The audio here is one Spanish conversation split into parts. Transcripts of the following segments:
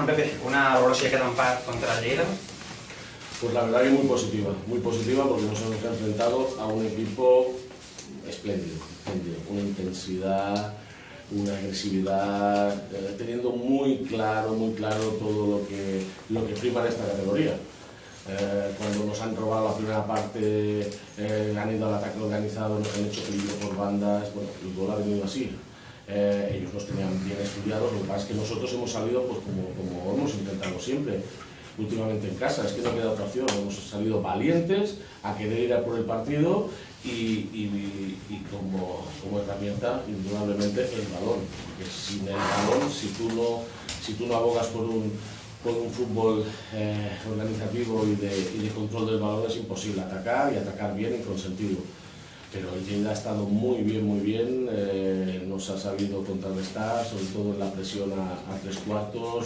Pepe, una valoració d'aquest empat contra el Lleida. Pues la verdad que muy positiva porque nos hemos enfrentado a un equipo espléndido, una intensidad, una agresividad, teniendo muy claro todo lo que prima en esta categoría. Cuando nos han robado la primera parte, han ido al ataque organizado, nos han hecho peligro por bandas, bueno, el gol ha venido así. Ellos nos tenían bien estudiados, lo que pasa es que nosotros hemos salido pues, como hemos intentado siempre, últimamente en casa, es que no queda otra opción, hemos salido valientes a querer ir a por el partido y como herramienta, indudablemente, el balón, porque sin el balón, si tú no abogas por un fútbol organizativo y de control del balón, es imposible atacar y atacar bien y con sentido. Pero el Lleida ha estado muy bien, nos ha sabido contrarrestar, sobre todo en la presión a 3/4,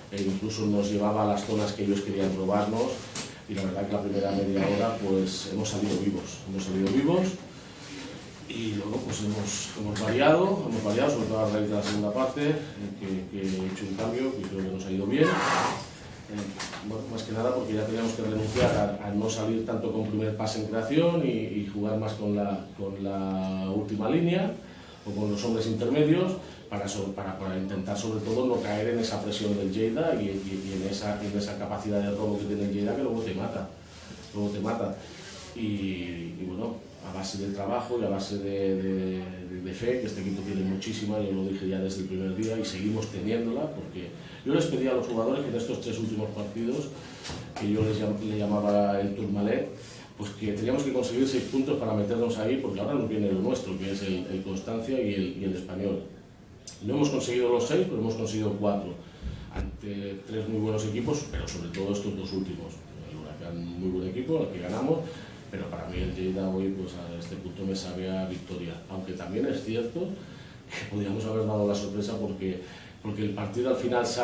e incluso nos llevaba a las zonas que ellos querían robarnos, y la verdad que la primera media hora pues hemos salido vivos y luego pues hemos variado, sobre todo a raíz de la segunda parte, que he hecho un cambio que creo que nos ha ido bien. Bueno, más que nada porque ya teníamos que renunciar a no salir tanto con primer pase en creación y jugar más con la última línea o con los hombres intermedios para intentar sobre todo no caer en esa presión del Lleida y en esa capacidad de robo que tiene el Lleida, que luego te mata. Y bueno, a base de trabajo y a base de fe, que este equipo tiene muchísima, yo lo dije ya desde el primer día y seguimos teniéndola, porque yo les pedí a los jugadores que en estos 3 últimos partidos, que yo le llamaba el Tourmalet, pues que teníamos que conseguir 6 puntos para meternos ahí, porque ahora nos viene lo nuestro, que es el Constancia y el Español. No hemos conseguido los 6, pero hemos conseguido 4, ante 3 muy buenos equipos, pero sobre todo estos 2 últimos. El Huracán, muy buen equipo, al que ganamos, pero para mí el Lleida hoy pues a este punto me sabe a victoria, aunque también es cierto que podríamos haber dado la sorpresa porque el partido al final se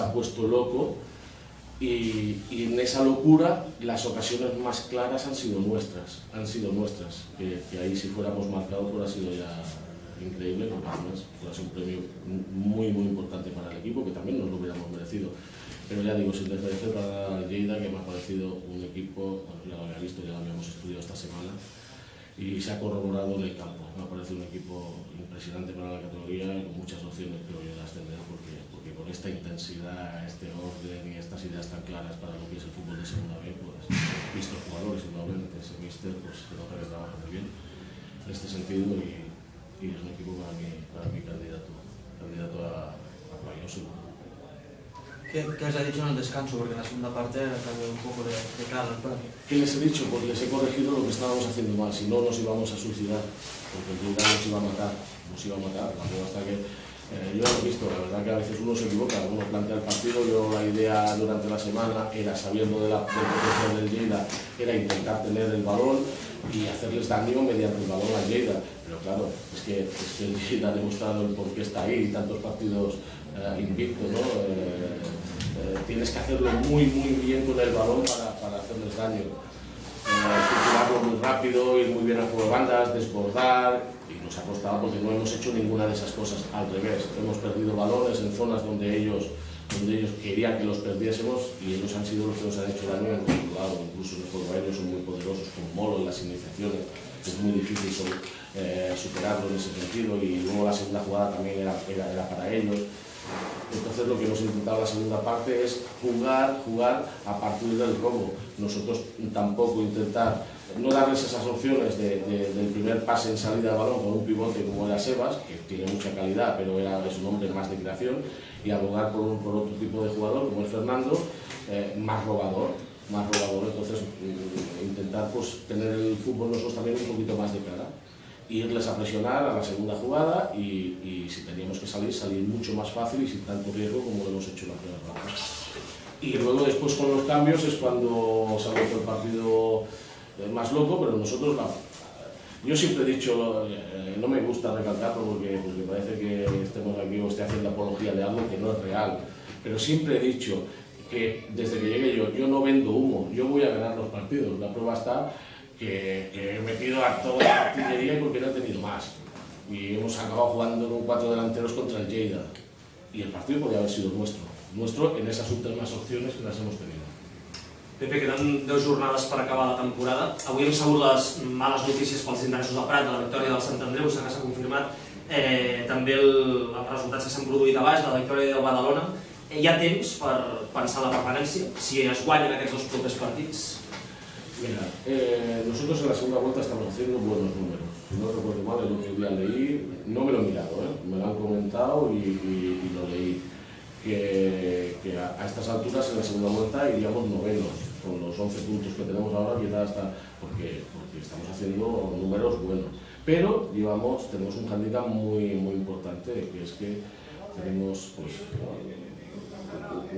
ha puesto loco y en esa locura las ocasiones más claras han sido nuestras, que ahí si fuéramos marcados hubiera sido ya increíble, porque además hubiera sido un premio muy importante para el equipo, que también nos lo hubiéramos merecido. Pero ya digo, sin desmerecer para el Lleida, que me ha parecido un equipo, bueno, ya lo había visto, ya lo habíamos estudiado esta semana, y se ha corroborado en el campo. Me ha parecido un equipo impresionante para la categoría, con muchas opciones, creo yo, de ascender, porque con esta intensidad, este orden y estas ideas tan claras para lo que es el fútbol de segunda B, pues, visto jugadores, indudablemente, ese míster, pues se nota que trabaja muy bien en este sentido, y es un equipo para mí candidato a playoff. ¿Qué os ha dicho en el descanso? Porque en la segunda parte ha cambiado un poco de cara al premio. ¿Qué les he dicho? Pues les he corregido lo que estábamos haciendo mal, si no nos íbamos a suicidar, porque el Lleida nos iba a matar, hasta que yo lo he visto, la verdad que a veces uno se equivoca, uno plantea el partido, yo la idea durante la semana era, sabiendo del potencial del Lleida, era intentar tener el balón y hacerles daño mediante el balón al Lleida, pero claro, es que el Lleida ha demostrado el por qué está ahí, tantos partidos invicto, ¿no? Tienes que hacerlo muy bien con el balón para hacerles daño. Circularlo muy rápido, ir muy bien a juego de bandas, desbordar, y nos ha costado porque no hemos hecho ninguna de esas cosas. Al revés, hemos perdido balones en zonas donde ellos querían que los perdiésemos, y ellos han sido los que nos han hecho daño en otro lado. Incluso en el juego aéreo son muy poderosos, como Molo en las iniciaciones, es muy difícil superarlo en ese sentido, y luego la segunda jugada también era para ellos. Entonces lo que hemos intentado en la segunda parte es jugar a partir del robo. Nosotros tampoco intentar no darles esas opciones del primer pase en salida de balón con un pivote como era Sebas, que tiene mucha calidad, pero es un hombre más de creación, y abogar por otro tipo de jugador como es Fernando, más robador. Entonces intentar pues tener el fútbol nosotros también un poquito más de cara, irles a presionar a la segunda jugada y si teníamos que salir mucho más fácil y sin tanto riesgo como lo hemos hecho en la primera parte. Y luego después con los cambios es cuando se ha vuelto el partido más loco, pero nosotros, yo siempre he dicho, no me gusta recalcarlo porque parece que estemos aquí o esté haciendo apología de algo que no es real, pero siempre he dicho que desde que llegué yo no vendo humo, yo voy a ganar los partidos. La prueba está que he metido a toda la artillería porque no he tenido más, y hemos acabado jugando con 4 delanteros contra el Lleida, y el partido podría haber sido nuestro. nuestro en esas últimas opciones que las hemos tenido. Pepe, queden 2 jornades per acabar la temporada. Avui hem sabut les males notícies pels interessos del Prat, de la victòria del Sant Andreu, que s'ha confirmat. També els resultats que s'han produït a baix, la victòria del Badalona. Hi ha temps per pensar en la permanència, si es guanyen aquests 2 propers partits? Mira, nosotros en la segunda vuelta estamos haciendo buenos números. Si no recuerdo mal, el otro día leí, no me lo he mirado, me lo han comentado y lo leí, que a estas alturas en la segunda vuelta iríamos novenos, con los 11 puntos que tenemos ahora, quizás hasta porque estamos haciendo números buenos. Pero tenemos un hándicap muy importante, que es que tenemos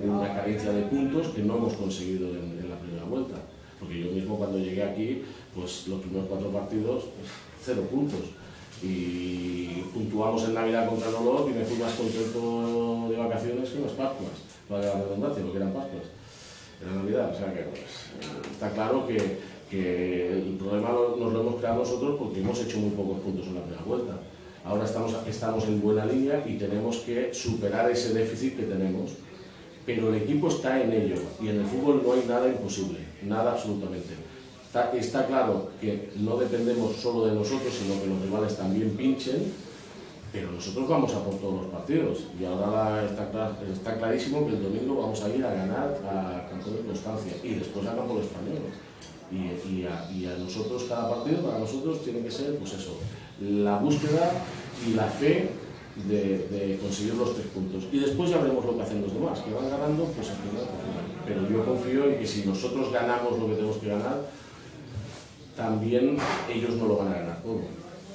una carencia de puntos que no hemos conseguido en la primera vuelta. Porque yo mismo cuando llegué aquí, pues los primeros 4 partidos, 0 puntos. Y puntuamos en Navidad contra Nolot y me fui más contento de vacaciones que las Pascuas. Para la redundancia, lo que eran Pascuas. Era Navidad, o sea que está claro que el problema nos lo hemos creado nosotros porque hemos hecho muy pocos puntos en la primera vuelta. Ahora estamos en buena línea y tenemos que superar ese déficit que tenemos. Pero el equipo está en ello y en el fútbol no hay nada imposible, nada absolutamente. Está claro que no dependemos solo de nosotros, sino que los rivales también pinchen, pero nosotros vamos a por todos los partidos y ahora está clarísimo que el domingo vamos a ir a ganar a Campo de Constancia y después a Campo de Español. Y a nosotros cada partido, para nosotros tiene que ser pues eso, la búsqueda y la fe de conseguir los 3 puntos. Y después ya veremos lo que hacen los demás, que van ganando, pues al final. Pero yo confío en que si nosotros ganamos lo que tenemos que ganar, también ellos no lo van a ganar todo.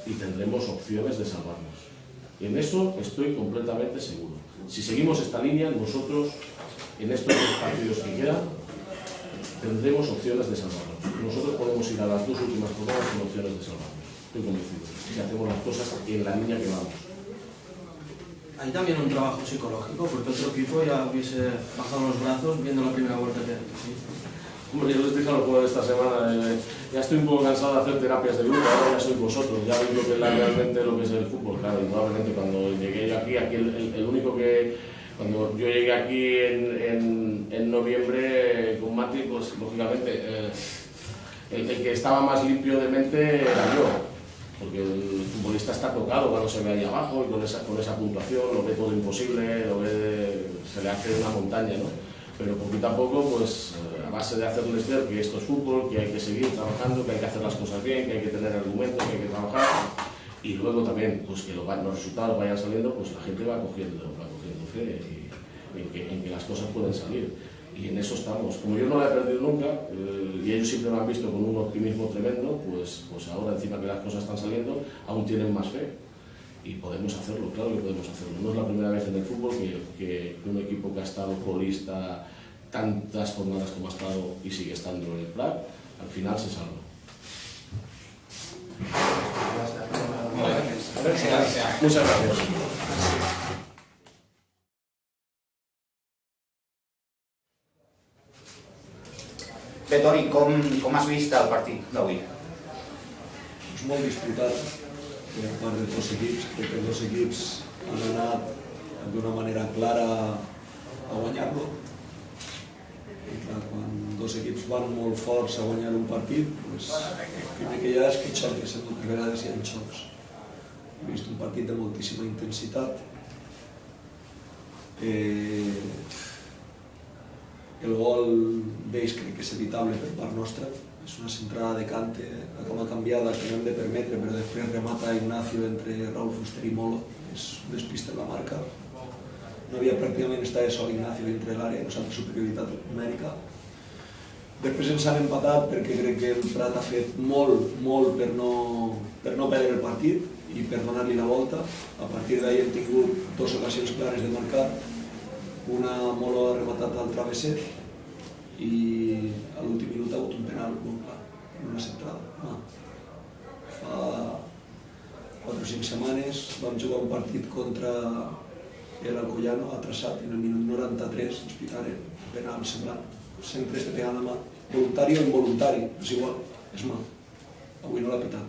Y tendremos opciones de salvarnos. Y en eso estoy completamente seguro. Si seguimos esta línea, nosotros, en estos 2 partidos que quedan, tendremos opciones de salvarnos. Nosotros podemos ir a las 2 últimas jornadas con opciones de salvarnos. Estoy convencido. Si hacemos las cosas en la línea que vamos. Hay también un trabajo psicológico, porque otro equipo ya hubiese bajado los brazos viendo la primera vuelta que hizo. Hombre, yo les dije a los jugadores esta semana, ya estoy un poco cansado de hacer terapias de grupo, ahora ya sois vosotros, ya veis lo que es realmente lo que es el fútbol. Claro, y probablemente cuando llegué yo aquí el único que... Cuando yo llegué aquí en noviembre con Mati, pues lógicamente el que estaba más limpio de mente era yo. Porque el futbolista está tocado cuando se ve ahí abajo y con esa puntuación lo ve todo imposible, se le hace una montaña, ¿no? Pero poquito a poco, pues a base de hacerles ver que esto es fútbol, que hay que seguir trabajando, que hay que hacer las cosas bien, que hay que tener argumentos, que hay que trabajar y luego también pues que los resultados vayan saliendo, pues la gente va cogiendo fe en que las cosas pueden salir. Y en eso estamos. Como yo no la he perdido nunca, y ellos siempre me han visto con un optimismo tremendo, pues ahora encima que las cosas están saliendo, aún tienen más fe. Y podemos hacerlo, claro que podemos hacerlo. No es la primera vez en el fútbol que un equipo que ha estado colista tantas jornadas como ha estado y sigue estando en el Prat, al final se salva. Muchas gracias. Bé, Toni, com has vist el partit d'avui? És molt disputat per part de 2 equips. Crec que els 2 equips han anat d'una manera clara a guanyar-lo. I clar, quan 2 equips van molt forts a guanyar un partit, doncs, el primer que hi ha és que xoques, moltes vegades hi ha xocs. He vist un partit de moltíssima intensitat. El gol d'ells crec que és evitable per part nostra, és una centrada de Cante a cama canviada que no hem de permetre, però després remata Ignacio entre Raúl Fuster i Molo, és despista en la marca. No havia pràcticament estat sol Ignacio dintre l'àrea, no s'ha de superioritat numèrica. Després ens han empatat perquè crec que el Prat ha fet molt per no perdre el partit i per donar-li la volta. A partir d'ahir hem tingut 2 ocasions clares de marcar. Una Molo ha rematat al travesser i a l'últim minut ha hagut un penal molt clar, en una centrada. Fa 4 o 5 setmanes vam jugar un partit contra l'Alcoyano, a Traçat, i en el minut 93 ens pitaren penal semblant. Sempre estic pegant la mà, voluntari o involuntari, és igual, és mà. Avui no l'ha pitat.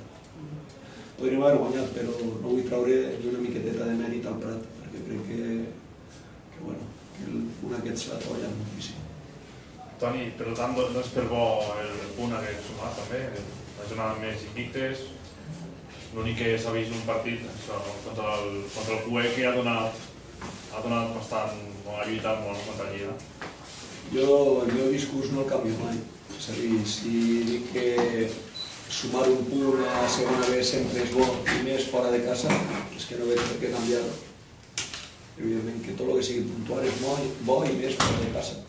Podríem haver guanyat, però no vull traure ni una miqueteta de mèrit al Prat, perquè crec que bueno, que el punt aquest s'ha treballat moltíssim. Toni, per tant, no és per bo el punt aquest sumat també, la jornada més invictes, l'únic que s'ha vist un partit això, contra el QE que ha donat bastant, ha lluitat molt contra la Lliga. Jo el meu discurs no el canvio mai, és a dir, si dic que sumar un punt a segona B sempre és bo i més fora de casa, és que no veig per què canviar-ho. Evidentment que tot el que sigui puntual és bo i més fora de casa.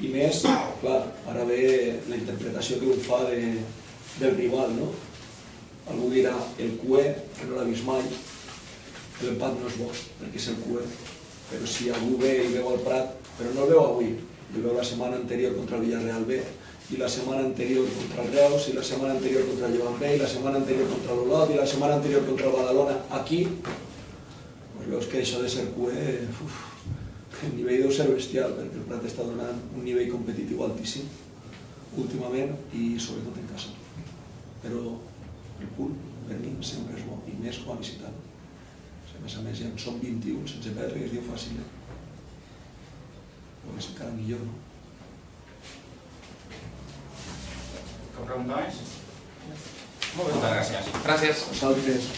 I més, clar, ara ve la interpretació que un fa del rival, no? Algú dirà, el QE, que no l'ha vist mai, l'empat no és bo, perquè és el QE. Però si algú ve i veu el Prat, però no el veu avui, el veu la setmana anterior contra el Villarreal B, i la setmana anterior contra el Reus, i la setmana anterior contra el Llevant B, i la setmana anterior contra l'Olot, i la setmana anterior contra el Badalona, aquí, doncs veus que això de ser QE, el nivell deu ser bestial, perquè el Prat està donant un nivell competitiu altíssim últimament i sobretot en casa. Però el punt per mi sempre és bo, i més com a visitant. A més ja en som 21 sense perdre, que es diu fàcil, però és encara millor, no? Cap pregunta més? Molt bé, moltes gràcies. Gràcies. Vosaltres.